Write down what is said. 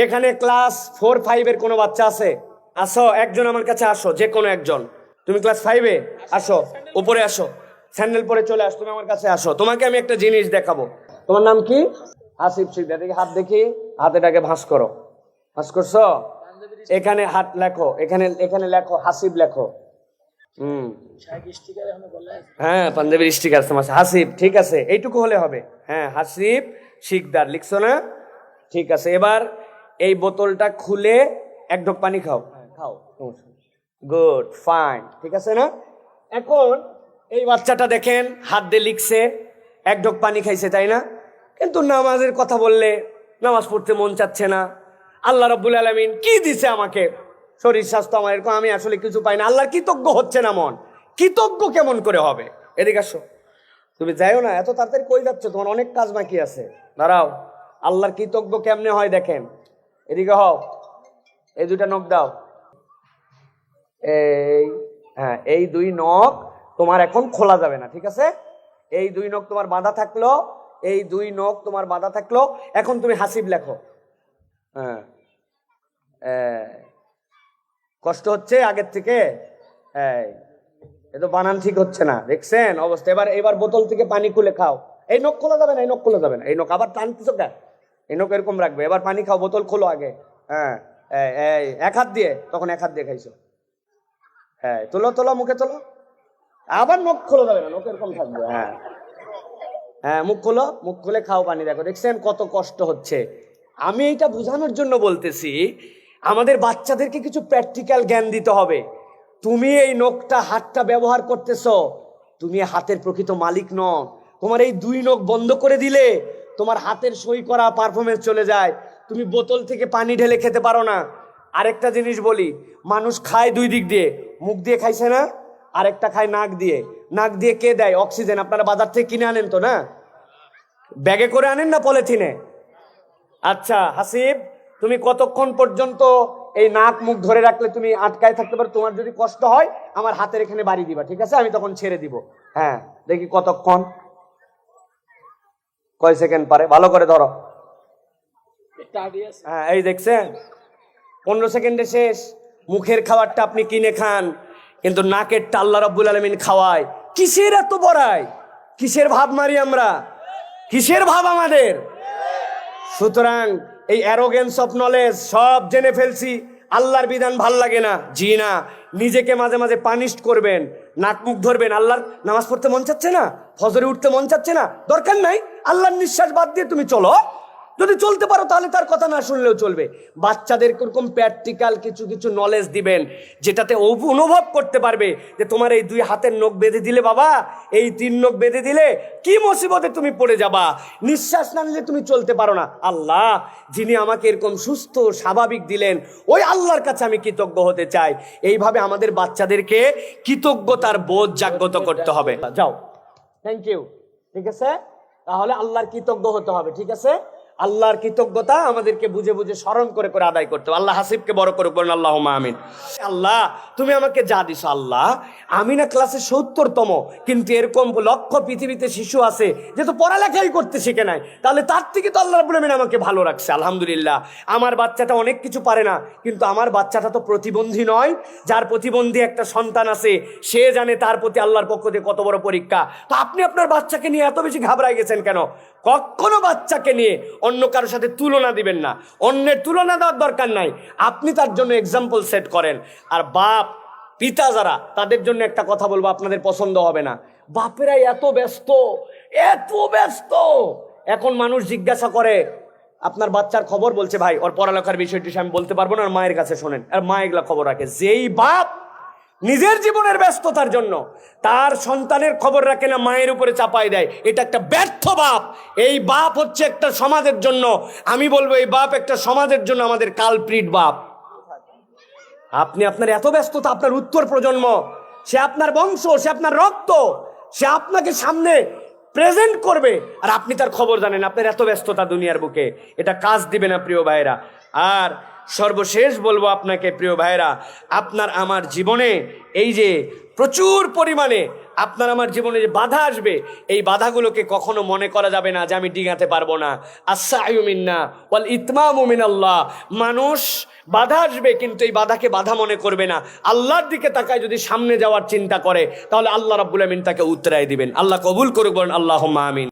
এখানে ক্লাস 4-5 কোনো বাচ্চা আছে? আসো, একজন আমার কাছে আসো, যে কোনো একজন। তুমি ক্লাস 5-এ আসো, উপরে আসো, স্যান্ডেল পরে চলে আসো, তুমি আমার কাছে আসো। তোমাকে আমি একটা জিনিস দেখাবো। তোমার নাম কি? আসিফ শিকদার। দেখি হাত, দেখি হাতেটাকে ভাঁজ করো। ভাঁজ করছো? এখানে হাত লেখো, এখানে এখানে লেখো হাসিব লেখো। হ্যাঁ, পাঞ্জাবির স্টিকার তোমার হাসিব, ঠিক আছে, এইটুকু হলে হবে। হ্যাঁ, হাসিব শিকদার লিখছো না? ঠিক আছে, এবার এই বোতলটা খুলে এক ঢোক পানি খাও। খাও, গুড, ফাইন, ঠিক আছে না? এখন এই বাচ্চাটা দেখেন হাত দিয়ে লিখছে, এক ঢোক পানি খাইছে, তাই না? কিন্তু নামাজের কথা বললে নামাজ পড়তে মন চাচ্ছে না। আল্লাহ রাব্বুল আলামিন কি দিছে আমাকে? শরীর স্বাস্থ্য আমার এরকম, আমি আসলে কিছু পাই না। আল্লাহর কৃতজ্ঞ হচ্ছে না মন। কৃতজ্ঞ কেমন করে হবে? এদিকে আসো। তুমি যাইও না, এত তাড়াতাড়ি কই যাচ্ছ? তোমার অনেক কাজ বাকি আছে, দাঁড়াও। আল্লাহর কৃতজ্ঞ কেমনে হয় দেখেন। এদিকে হও, এই দুইটা নখ দাও। এই, হ্যাঁ, এই দুই নখ তোমার এখন খোলা যাবে না, ঠিক আছে? এই দুই নখ তোমার বাঁধা থাকলো, এই দুই নখ তোমার বাঁধা থাকলো। এখন তুমি হাসিব লেখো। হ্যাঁ, কষ্ট হচ্ছে আগের থেকে? এ তো বানান ঠিক হচ্ছে না, দেখছেন অবস্থা। এবার বোতল থেকে পানি খুলে খাও। এই নখ খোলা যাবে না, এই নখ খোলা যাবে না, এই নখ আবার টানতেছো কেন? এই নখ এরকম রাখবে। এবার পানি খাও, বোতল খোলো আগে। হ্যাঁ, এই এক হাত দিয়ে, তখন এক হাত দিয়ে খাইছো। হ্যাঁ, তোলো তোলো, মুখে তোলো। আবার নখ খোলা যাবে না, নখ এরকম থাকবে। হ্যাঁ হ্যাঁ, মুখ খোলো, মুখ খুলে খাও পানি। দেখো, দেখছেন কত কষ্ট হচ্ছে? আমি এইটা বোঝানোর জন্য বলতেছি, আমাদের বাচ্চাদেরকে কিছু প্র্যাকটিক্যাল জ্ঞান দিতে হবে। তুমি এই নখটা, হাতটা ব্যবহার করতেছো, তুমি হাতের প্রকৃত মালিক নও। তোমার এই দুই নখ বন্ধ করে দিলে তোমার হাতের সই করা পারফরমেন্স চলে যায়। তুমি বোতল থেকে পানি ঢেলে খেতে পারো না। আরেকটা জিনিস বলি, মানুষ খায় দুই দিক দিয়ে। মুখ দিয়ে খাইছে না, আরেকটা খায় নাক দিয়ে। নাক দিয়ে কে দেয়? অক্সিজেন। আপনারা বাজার থেকে কিনে আনেন তো না? ব্যাগে করে আনেন না পলিথিনে? আচ্ছা হাসিব, তুমি কতক্ষণ পর্যন্ত এই নাক মুখ ধরে রাখলে তুমি আটকায় থাকতে পারো? তোমার যদি কষ্ট হয় আমার হাতের এখানে বাড়ি দিবা, ঠিক আছে? আমি তখন ছেড়ে দিব। হ্যাঁ, দেখি কতক্ষণ, কয় সেকেন্ড পারে, ভালো করে ধরো। হ্যাঁ, এই দেখছেন 15 সেকেন্ডে শেষ। মুখের খাবারটা আপনি কিনে খান, কিন্তু নাকেরটা আল্লাহ রাব্বুল আলামিন খাওয়ায়। কিসের এত বড়াই? কিসের ভাব মারি আমরা? কিসের ভাব আমাদের? সুতরাং এই অ্যারোগেন্স অফ নলেজ সব জেনে ফেলছি, আল্লাহর বিধান ভাল লাগে না, জি না। নিজেকে মাঝে মাঝে পানিশ করবেন, নাক মুখ ধরবেন। আল্লাহর নামাজ পড়তে মন চাচ্ছে না, ফজরে উঠতে মন চাচ্ছে না, দরকার নাই। আল্লাহর নিঃশ্বাস বাদ দিয়ে তুমি চলো। যদি চলতে পারো তাহলে তার কথা না শুনলেও চলবে। বাচ্চাদের এরকম প্র্যাকটিক্যাল কিছু কিছু নলেজ দিবেন, যেটাতে অনুভব করতে পারবে যে তোমার এই দুই হাতের নখ বেঁধে দিলে বাবা, এই 3 নখ বেঁধে দিলে কি মুসিবতে তুমি পড়ে যাবা। নিঃশ্বাস না নিলে তুমি চলতে পারো না। আল্লাহ যিনি আমাকে এরকম সুস্থ স্বাভাবিক দিলেন, ওই আল্লাহর কাছে আমি কৃতজ্ঞ হতে চাই। এইভাবে আমাদের বাচ্চাদেরকে কৃতজ্ঞতার বোধ জাগ্রত করতে হবে। যাও, থ্যাংক ইউ, ঠিক আছে? তাহলে আল্লাহর কৃতজ্ঞ হতে হবে, ঠিক আছে? আল্লাহর কৃতজ্ঞতা আমাদেরকে বুঝে বুঝে স্মরণ করে করে আদায় করতে হবে। আল্লাহ হাসিবকে বড় করে বলেন আল্লাহুম্মা আমিন। আল্লাহ তুমি আমাকে যা দিছো, আল্লাহ আমি না ক্লাসে 70তম, কিন্তু এরকম লক্ষ পৃথিবীতে শিশু আছে যে তো পড়ালেখাই করতে শিখে নাই। তাহলে তার থেকে তো আল্লাহ রাব্বুল আমিন আমাকে ভালো রাখছে, আলহামদুলিল্লাহ। আমার বাচ্চাটা অনেক কিছু পারে না, কিন্তু আমার বাচ্চাটা তো প্রতিবন্ধী নয়। যার প্রতিবন্ধী একটা সন্তান আছে সে জানে তার প্রতি আল্লাহর পক্ষ থেকে কত বড় পরীক্ষা। তো আপনি আপনার বাচ্চাকে নিয়ে এত বেশি ঘাবড়ায় গেছেন কেন? কখনো বাচ্চাকে নিয়ে অন্য কারোর সাথে তুলনা দিবেন না। অন্যের তুলনা দেওয়ার দরকার নাই, আপনি তার জন্য এক্সাম্পল সেট করেন। আর বাপ পিতা যারা, তাদের জন্য একটা কথা বলবো, আপনাদের পছন্দ হবে না। বাপেরাই এত ব্যস্ত, এত ব্যস্ত। এখন মানুষ জিজ্ঞাসা করে আপনার বাচ্চার খবর, বলছে ভাই ওর পড়ালেখার বিষয়টি আমি বলতে পারবো না, আর মায়ের কাছে শোনেন। আর মা এগুলা খবর রাখে। যেই বাপ নিজের জীবনের ব্যস্ততার জন্য তার সন্তানের খবর রাখে না, মায়ের উপরে চাপাই দেয়, এটা একটা ব্যর্থ বাপ। এই বাপ হচ্ছে একটা সমাজের জন্য, আমি বলবো এই বাপ একটা সমাজের জন্য আমাদের কালপ্রিট বাপ। আপনি আপনার এত ব্যস্ততা, আপনার উত্তর প্রজন্ম, সে আপনার বংশ, সে আপনার রক্ত, সে আপনাকে সামনে প্রেজেন্ট করবে, আর আপনি তার খবর জানেন। আপনার এত ব্যস্ততা দুনিয়ার বুকে, এটা কাজ দিবে না প্রিয় ভাইরা। আর সর্বশেষ বলবো আপনাকে প্রিয় ভাইরা, আপনার আমার জীবনে এই যে প্রচুর পরিমাণে আপনার আমার জীবনে যে বাধা আসবে, এই বাধাগুলোকে কখনো মনে করা যাবে না যে আমি ডিঙাতে পারবো না। আস-সা'য়ু মিন্না ওয়াল ইতমামু মিনাল্লাহ। মানুষ বাধা আসবে কিন্তু এই বাধাকে বাধা মনে করবে না, আল্লাহর দিকে তাকায় যদি সামনে যাওয়ার চিন্তা করে, তাহলে আল্লাহ রাব্বুল আমিন তাকে উতরাই দিবেন। আল্লাহ কবুল করুক, বলেন আল্লাহুম্মা আমিন।